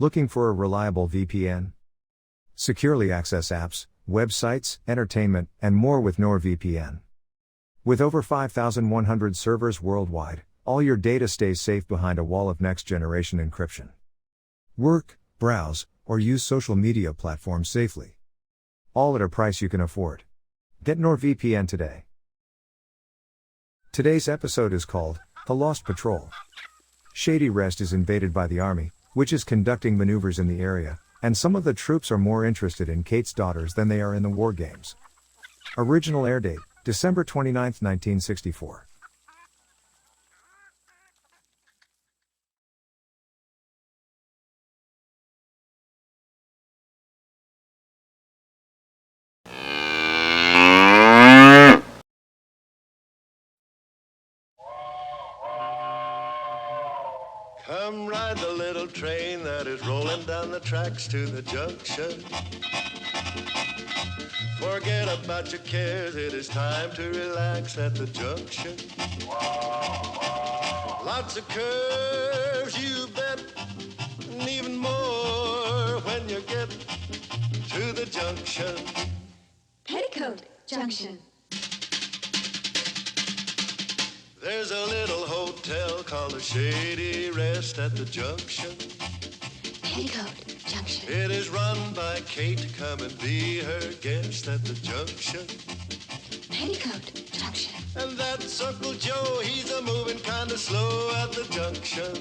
Looking for a reliable VPN? Securely access apps, websites, entertainment, and more with NordVPN. With over 5,100 servers worldwide, all your data stays safe behind a wall of next-generation encryption. Work, browse, or use social media platforms safely. All at a price you can afford. Get NordVPN today. Today's episode is called The Lost Patrol. Shady Rest is invaded by the army, which is conducting maneuvers in the area, and some of the troops are more interested in Kate's daughters than they are in the war games. Original air date, December 29, 1964. Come ride the little train that is rolling down the tracks to the junction. Forget about your cares, it is time to relax at the junction. Lots of curves, you bet, and even more when you get to the junction. Petticoat Junction. There's a little hotel called the Shady Rest at the junction. Petticoat Junction. It is run by Kate, come and be her guest at the junction. Petticoat Junction. And that's Uncle Joe, he's a moving kind of slow at the junction.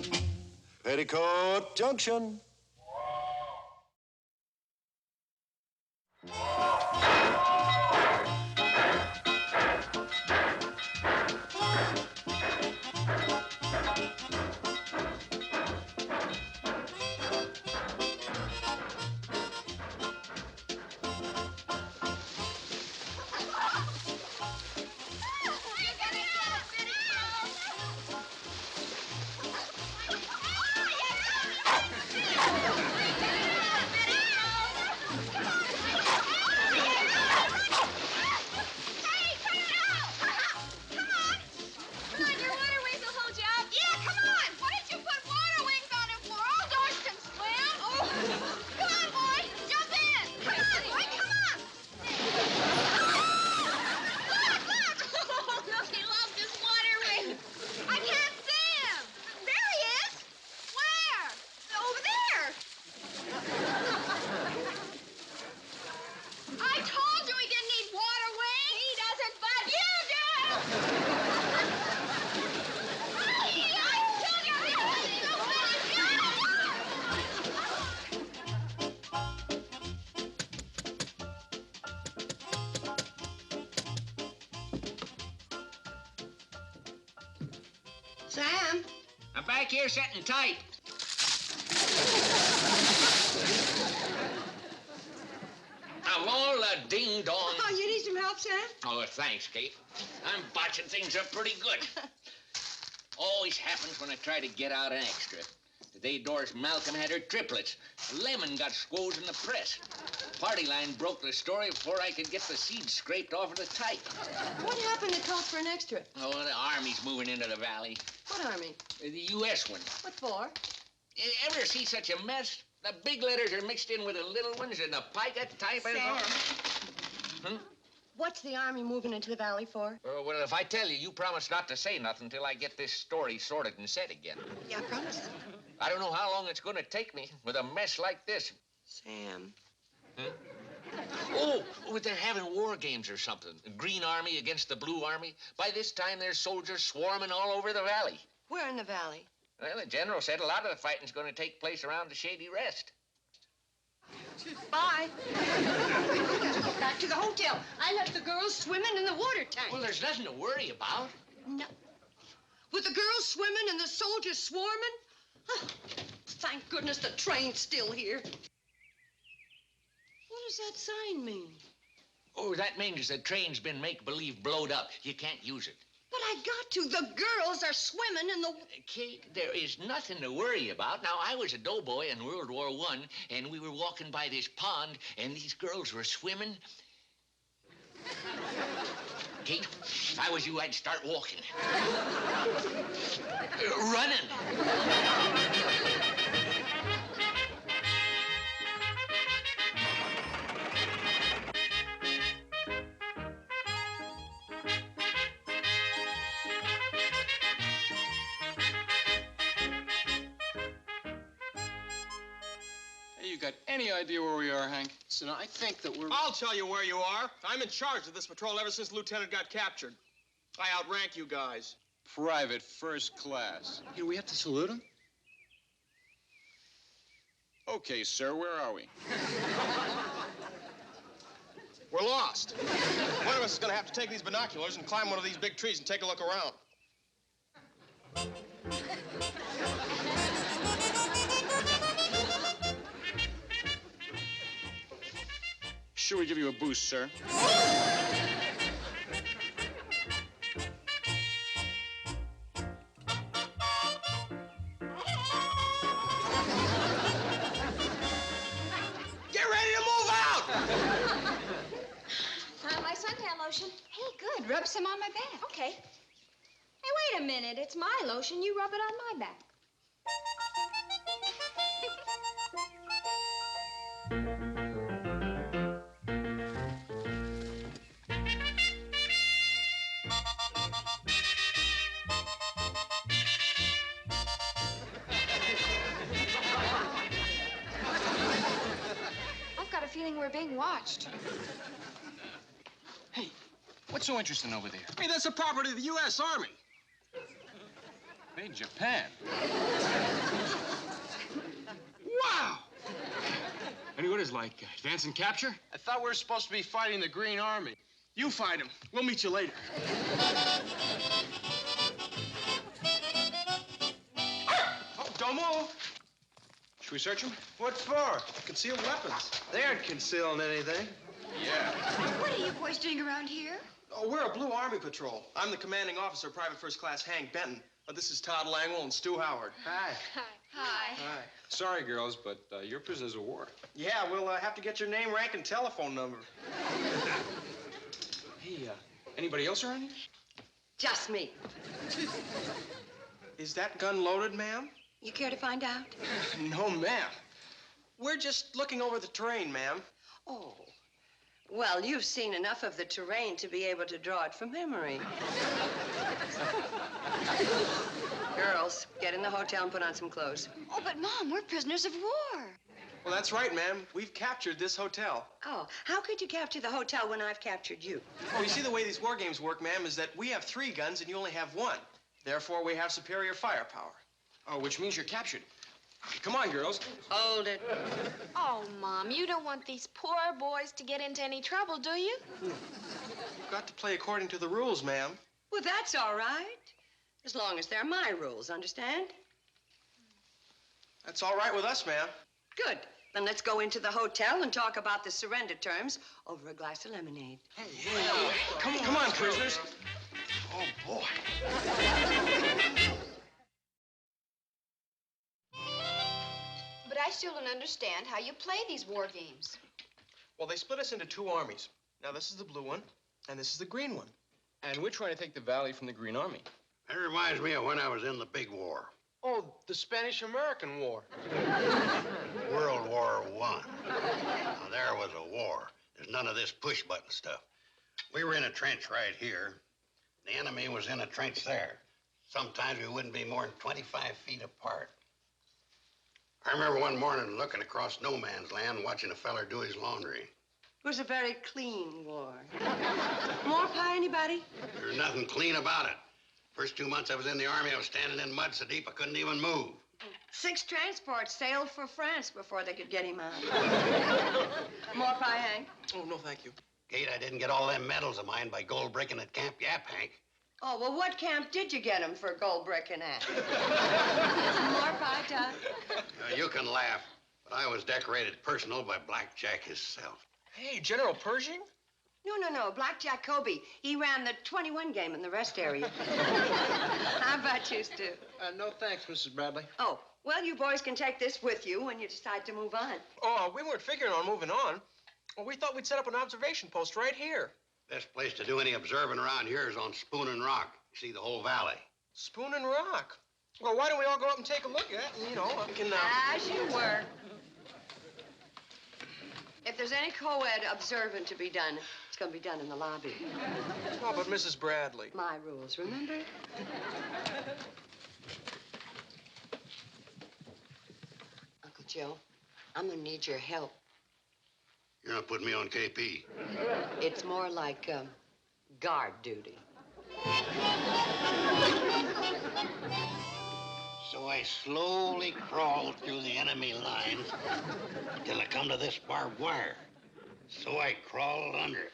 Petticoat Junction. Sam? I'm back here setting tight. Alola ding dong. Oh, you need some help, Sam? Oh, thanks, Kate. I'm botching things up pretty good. Always happens when I try to get out an extra. The day Doris Malcolm had her triplets. Lemon got squoze in the press. Party line broke the story before I could get the seeds scraped off of the type. What happened to call for an extra? Oh, the Army's moving into the valley. What army? The U.S. one. What for? You ever see such a mess? The big letters are mixed in with the little ones and the pica type and all. Sam. What's the army moving into the valley for? Well, if I tell you, you promise not to say nothing until I get this story sorted and said again. Yeah, I promise. I don't know how long it's going to take me with a mess like this. Sam. Oh, they're having war games or something. The Green Army against the Blue Army. By this time, there's soldiers swarming all over the valley. Where in the valley? Well, the general said a lot of the fighting's going to take place around the Shady Rest. Bye. Back to the hotel. I left the girls swimming in the water tank. Well, there's nothing to worry about. No. With the girls swimming and the soldiers swarming? Oh, thank goodness the train's still here. What does that sign mean? Oh, that means the train's been make-believe blowed up. You can't use it. But I got to. The girls are swimming in the... Kate, there is nothing to worry about. Now, I was a doughboy in World War I, and we were walking by this pond, and these girls were swimming. Kate, if I was you, I'd start walking. Running. got any idea where we are, Hank? Listen, I think that we're... I'll tell you where you are. I'm in charge of this patrol ever since Lieutenant got captured. I outrank you guys. Private first class. Here, we have to salute him? Okay, sir, where are we? We're lost. One of us is going to have to take these binoculars and climb one of these big trees and take a look around. Sure, we give you a boost, sir. Get ready to move out! My suntan lotion. Hey, good. Rub some on my back. Okay. Hey, wait a minute. It's my lotion. You rub it on my back. I've got a feeling we're being watched. Hey, what's so interesting over there? Hey, that's the property of the U.S. Army. Made in Japan. Wow! And what is like advance and capture? I thought we were supposed to be fighting the Green Army. You fight him. We'll meet you later. Oh, don't move. Should we search him? What for? Concealed weapons. They aren't concealing anything. Yeah. What are you boys doing around here? Oh, we're a Blue Army patrol. I'm the commanding officer, Private First Class Hank Benton. This is Todd Langwell and Stu Howard. Hi. Hi. Hi. Sorry, girls, but you're prisoners of war. Yeah, we'll have to get your name, rank, and telephone number. Hey, anybody else around here? Just me. Is that gun loaded, ma'am? You care to find out? No, ma'am. We're just looking over the terrain, ma'am. Oh. Well, you've seen enough of the terrain to be able to draw it from memory. Girls, get in the hotel and put on some clothes. Oh, but Mom, we're prisoners of war. Well, that's right, ma'am. We've captured this hotel. Oh, how could you capture the hotel when I've captured you? Oh, you see, the way these war games work, ma'am, is that we have 3 guns and you only have 1. Therefore, we have superior firepower. Oh, which means you're captured. Come on, girls. Hold it. Oh, Mom, you don't want these poor boys to get into any trouble, do you? You've got to play according to the rules, ma'am. Well, that's all right. As long as they're my rules, understand? That's all right with us, ma'am. Good. Then let's go into the hotel and talk about the surrender terms over a glass of lemonade. Hey, come on, prisoners. Oh, boy. But I still don't understand how you play these war games. Well, they split us into 2 armies. Now, this is the blue one, and this is the green one. And we're trying to take the valley from the Green Army. That reminds me of when I was in the big war. Oh, the Spanish-American War. World War I. Now, there was a war. There's none of this push-button stuff. We were in a trench right here. The enemy was in a trench there. Sometimes we wouldn't be more than 25 feet apart. I remember one morning looking across no man's land, watching a feller do his laundry. It was a very clean war. More pie, anybody? There's nothing clean about it. First 2 months I was in the Army, I was standing in mud so deep I couldn't even move. 6 transports sailed for France before they could get him out. More pie, Hank? Oh, no, thank you. Gate, I didn't get all them medals of mine by gold breaking at Camp Yap, Hank. Oh, well, what camp did you get him for gold bricking at? More pie, Todd? You can laugh, but I was decorated personal by Blackjack himself. Hey, General Pershing? No. Blackjack Kobe. He ran the 21 game in the rest area. How about you, Stu? No thanks, Mrs. Bradley. Oh, well, you boys can take this with you when you decide to move on. Oh, we weren't figuring on moving on. Well, we thought we'd set up an observation post right here. Best place to do any observing around here is on Spoon and Rock. You see the whole valley. Spoon and Rock. Well, why don't we all go up and take a look at it? And, you know, we can... As you were. If there's any co-ed observing to be done, it's going to be done in the lobby. Oh, but Mrs. Bradley. My rules, remember? Uncle Joe, I'm gonna need your help. You're not putting me on KP. It's more like guard duty. So I slowly crawled through the enemy lines till I come to this barbed wire. So I crawled under it.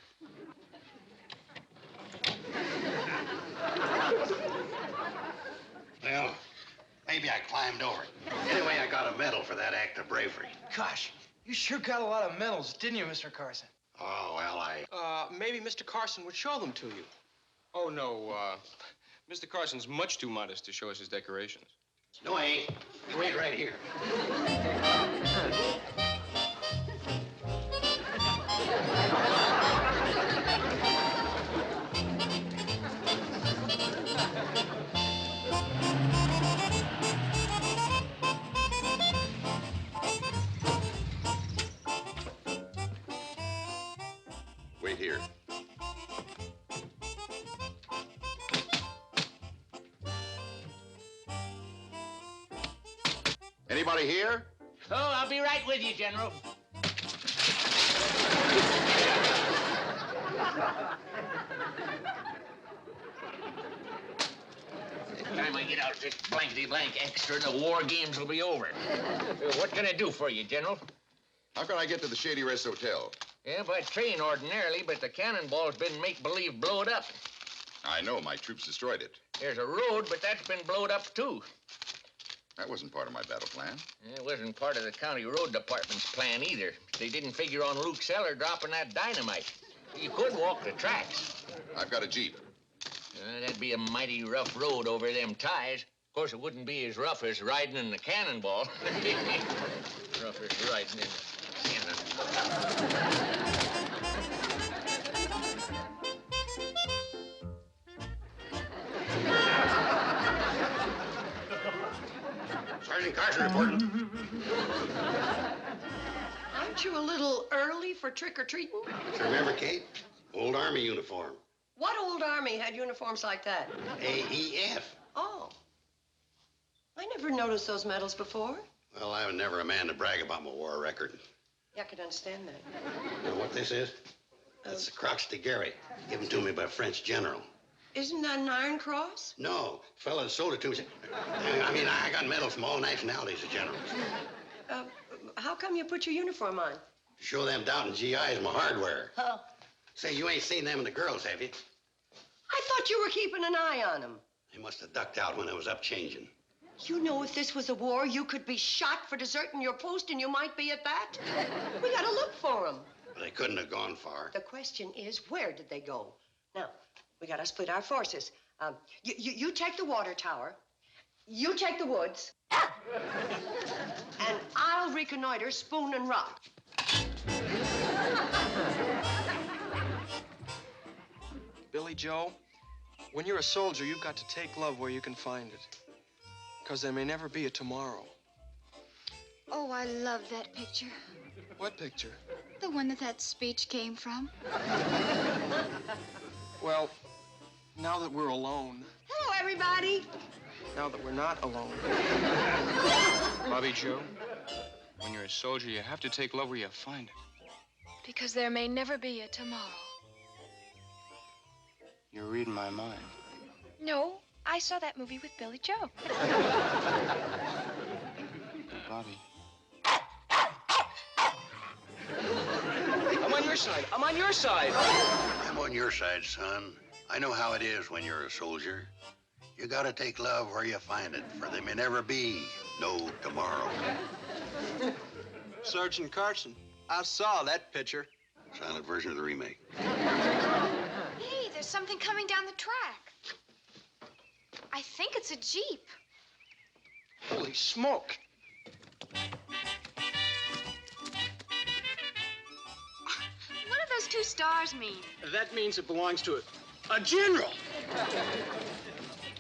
Well, maybe I climbed over it. Anyway, I got a medal for that act of bravery. Gosh, you sure got a lot of medals, didn't you, Mr. Carson? Oh, well, Maybe Mr. Carson would show them to you. Oh, no, Mr. Carson's much too modest to show us his decorations. No, I ain't. You wait right here. Wait here. Anybody here? Oh, I'll be right with you, General. Time I get out this blankety-blank extra, the war games will be over. What can I do for you, General? How can I get to the Shady Rest Hotel? Yeah, by train ordinarily, but the cannonball's been make-believe blowed up. I know, my troops destroyed it. There's a road, but that's been blowed up, too. That wasn't part of my battle plan. It wasn't part of the county road department's plan, either. They didn't figure on Luke Seller dropping that dynamite. You could walk the tracks. I've got a Jeep. That'd be a mighty rough road over them ties. Of course, it wouldn't be as rough as riding in the cannonball. Rough as riding in the cannonball. Sergeant Carson reporting. Aren't you a little early for trick-or-treating? Remember, Kate? Old Army uniform. What old army had uniforms like that? AEF. Oh. I never noticed those medals before. Well, I was never a man to brag about my war record. Yeah, I can understand that. You know what this is? That's the Croix de Guerre, given to me by a French general. Isn't that an Iron Cross? No, fella that sold it to me said, I got medals from all nationalities of generals. How come you put your uniform on? Show them doubting GIs my hardware. Oh. Say, you ain't seen them and the girls, have you? I thought you were keeping an eye on them. They must have ducked out when I was up changing. You know, if this was a war, you could be shot for deserting your post, and you might be at that. We gotta look for them. But they couldn't have gone far. The question is, where did they go? Now, we gotta split our forces. You take the water tower. You take the woods. And I'll reconnoiter Spoon and Rock. Billy Joe, when you're a soldier, you've got to take love where you can find it. Because there may never be a tomorrow. Oh, I love that picture. What picture? The one that speech came from. Well, now that we're alone, Hello, everybody. now that we're not alone, Bobby Joe, when you're a soldier, you have to take love where you find it. Because there may never be a tomorrow. You're reading my mind. No, I saw that movie with Billy Joe. Bobby. I'm on your side. I'm on your side. I'm on your side, son. I know how it is when you're a soldier. You gotta take love where you find it, for there may never be no tomorrow. Sergeant Carson, I saw that picture. Silent version of the remake. Hey, there's something coming down the track. I think it's a Jeep. Holy smoke. What do those two stars mean? That means it belongs to a general.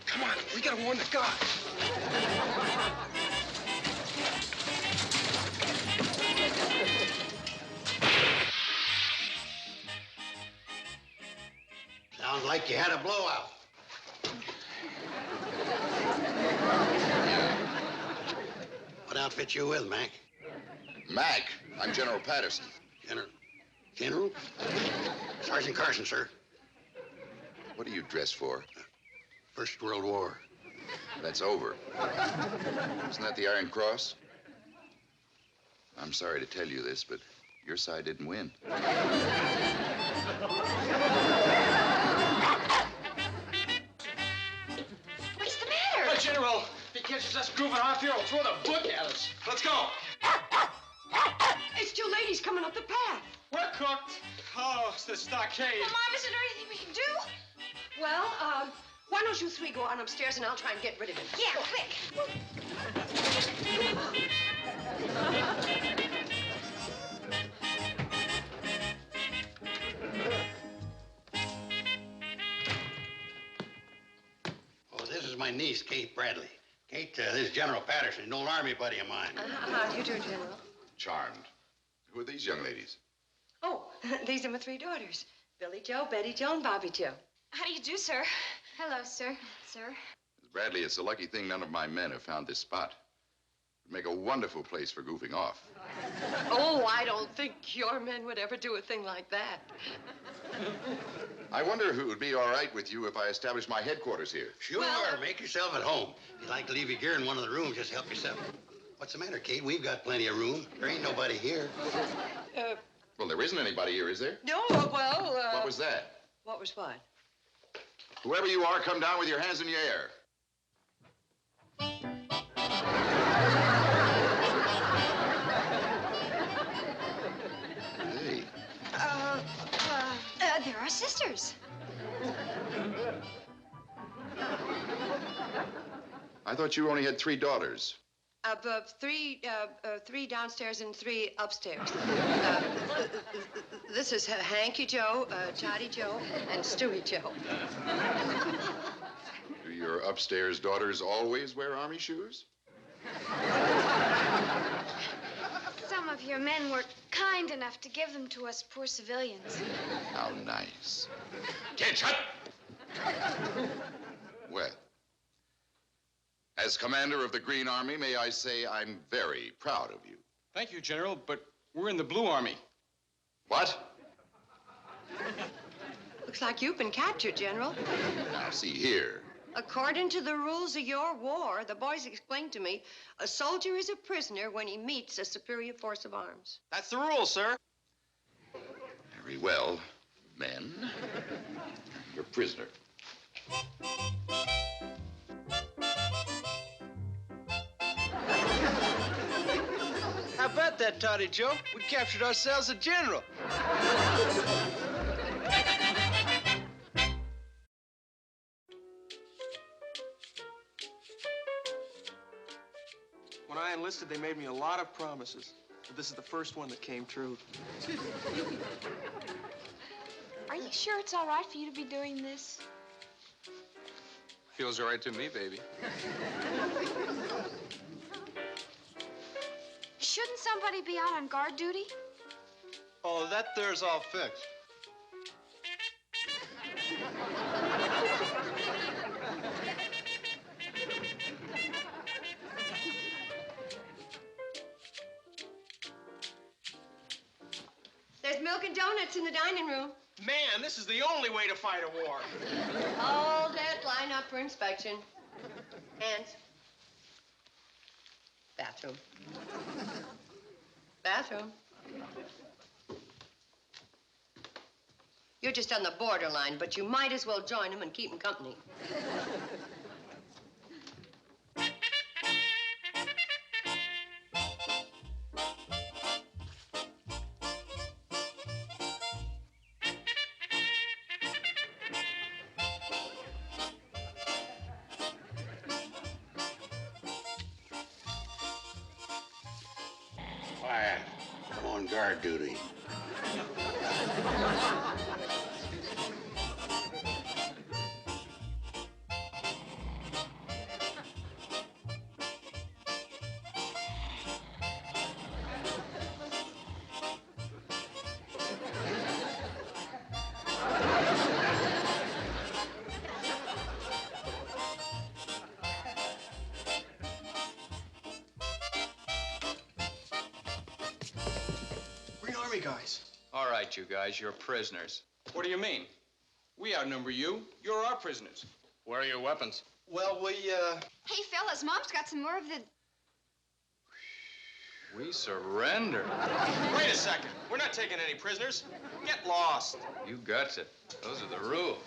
Come on, we gotta warn the guards. Sounds like you had a blowout. What outfit you with, Mac? Mac, I'm General Patterson. General? Sergeant Carson, sir. What are you dressed for? First World War. That's over. Isn't that the Iron Cross? I'm sorry to tell you this, but your side didn't win. What's the matter? Hey, General, if he catches us grooving off here, he'll throw the book at us. Let's go. It's two ladies coming up the path. We're cooked. Oh, it's the stockade. Well, Mom, is there anything we can do? Well, why don't you three go on upstairs and I'll try and get rid of him. Yeah, quick. Oh, this is my niece, Kate Bradley. Kate, this is General Patterson, an old Army buddy of mine. How do you do, General? Charmed. Who are these young ladies? Oh, these are my three daughters. Billy Joe, Betty Joe, and Bobby Joe. How do you do, sir? Hello, sir. Sir. Miss Bradley, it's a lucky thing none of my men have found this spot. It'd make a wonderful place for goofing off. Oh, I don't think your men would ever do a thing like that. I wonder if it would be all right with you if I established my headquarters here. Sure, make yourself at home. If you'd like to leave your gear in one of the rooms, just help yourself. What's the matter, Kate? We've got plenty of room. There ain't nobody here. Well, there isn't anybody here, is there? No, well, What was that? What was what? Whoever you are, come down with your hands in the air. Hey. They're our sisters. I thought you only had 3 daughters. Three downstairs and 3 upstairs. This is Hanky Joe, Toddy Joe, and Stewie Joe. Do your upstairs daughters always wear army shoes? Some of your men were kind enough to give them to us poor civilians. How nice. Get shut! Well, as commander of the Green Army, may I say I'm very proud of you. Thank you, General, but we're in the Blue Army. What? Looks like you've been captured, General. Now, see here. According to the rules of your war, the boys explained to me, a soldier is a prisoner when he meets a superior force of arms. That's the rule, sir. Very well, men. You're a prisoner. How about that, Toddy Joe? We captured ourselves a general. When I enlisted, they made me a lot of promises. But this is the first one that came true. Are you sure it's all right for you to be doing this? Feels all right to me, baby. Shouldn't somebody be out on guard duty? Oh, that there's all fixed. There's milk and donuts in the dining room. Man, this is the only way to fight a war. All that line up for inspection. Hands. Bathroom. Bathroom. You're just on the borderline, but you might as well join them and keep them company. Quiet. I'm on guard duty. Hey, guys. All right, you guys, you're prisoners. What do you mean? We outnumber you. You're our prisoners. Where are your weapons? Well, Hey, fellas, Mom's got some more of the... We surrender. Wait a second. We're not taking any prisoners. Get lost. You gotcha. Those are the rules.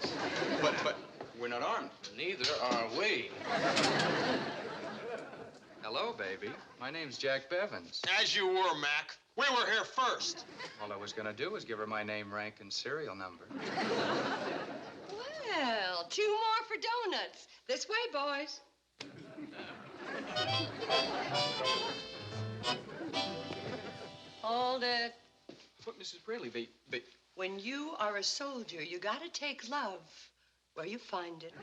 But we're not armed. Neither are we. Hello, baby. My name's Jack Bevins. As you were, Mac. We were here first. All I was gonna do was give her my name, rank, and serial number. Well, 2 more for donuts. This way, boys. Hold it. But, Mrs. Braley, they... When you are a soldier, you gotta take love where you find it.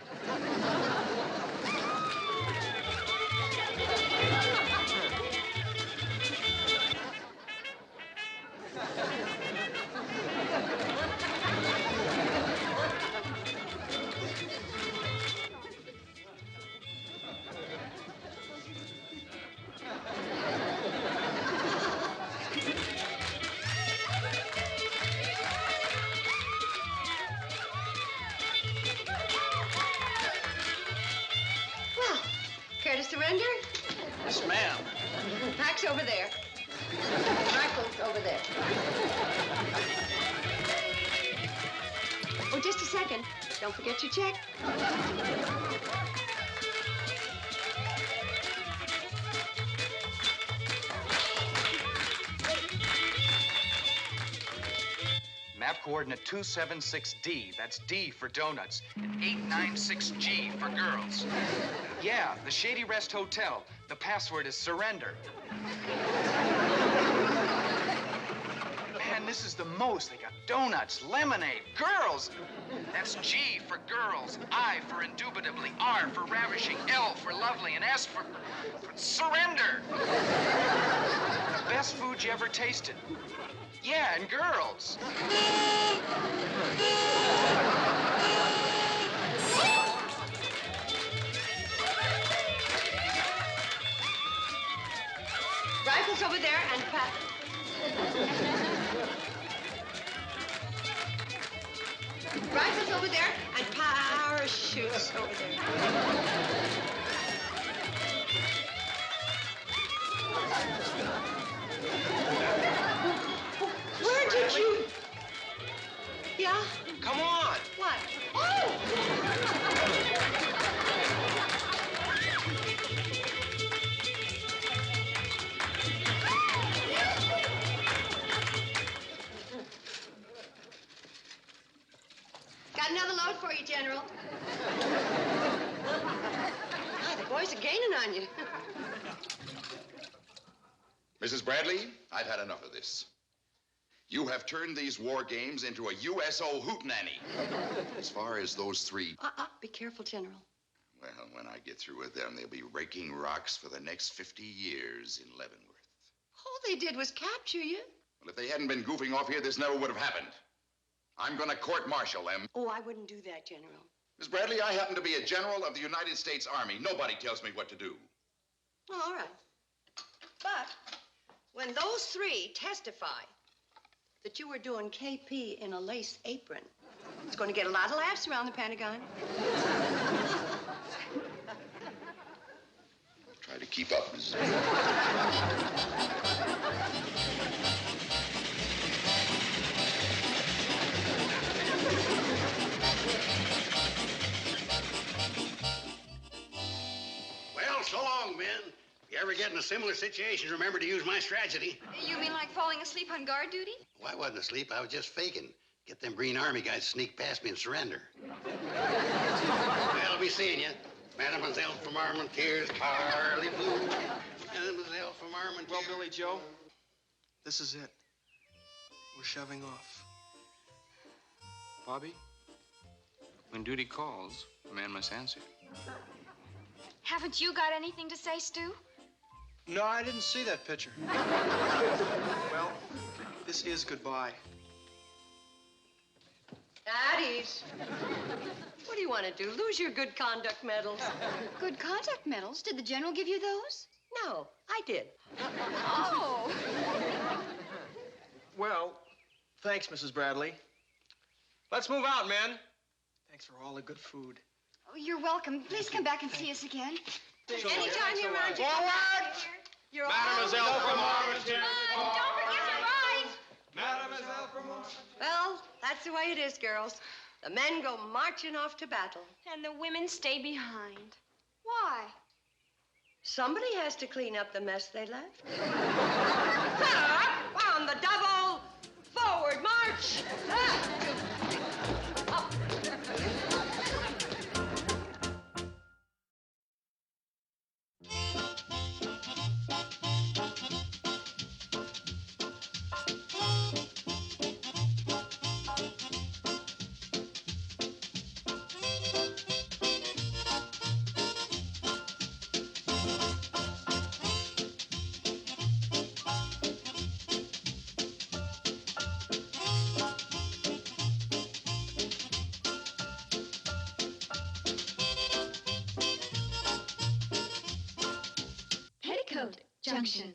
Well, care to surrender? Yes, ma'am. Pack's over there. Rifle's over there. Oh, just a second. Don't forget your check. Map coordinate 276D. That's D for donuts. And 896G for girls. Yeah, the Shady Rest Hotel. The password is surrender. Man, this is the most. They got donuts, lemonade, girls. That's G for girls, I for indubitably, R for ravishing, L for lovely, and S for surrender. The best food you ever tasted. Yeah, and girls. Rifle's over there and pack. Rifle's over there and parachutes over there. Where did you? Yeah? Come on. What? Oh! Got another load for you, General. Ah, the boys are gaining on you. Mrs. Bradley, I've had enough of this. You have turned these war games into a USO hootenanny. As far as those 3... Be careful, General. Well, when I get through with them, they'll be raking rocks for the next 50 years in Leavenworth. All they did was capture you. Well, if they hadn't been goofing off here, this never would have happened. I'm going to court-martial them. Oh, I wouldn't do that, General. Miss Bradley, I happen to be a general of the United States Army. Nobody tells me what to do. Oh, all right. But when those 3 testify that you were doing KP in a lace apron, it's going to get a lot of laughs around the Pentagon. Try to keep up, Mrs. Well, so long, men. If you ever get in a similar situation, remember to use my strategy. You mean like falling asleep on guard duty? Well, I wasn't asleep. I was just faking. Get them Green Army guys to sneak past me and surrender. Well, I'll be seeing you. Mademoiselle from Armentières, Carly Blue. Mademoiselle from Armentières. Well, Billy Joe, this is it. We're shoving off. Bobby, when duty calls, a man must answer. Haven't you got anything to say, Stu? No, I didn't see that picture. Well, this is goodbye. At ease. What do you want to do? Lose your good conduct medals? Good conduct medals? Did the general give you those? No, I did. Oh. Well, Thanks, Mrs. Bradley. Let's move out, men. Thanks for all the good food. Oh, you're welcome. Please come back and see us again. Anytime you're around, Forward! you're Mademoiselle from Orange. Don't forget your ride. Mademoiselle from Orange. Well, that's the way it is, girls. The men go marching off to battle. And the women stay behind. Why? Somebody has to clean up the mess they left. On the double, forward march. Up. Petticoat Junction.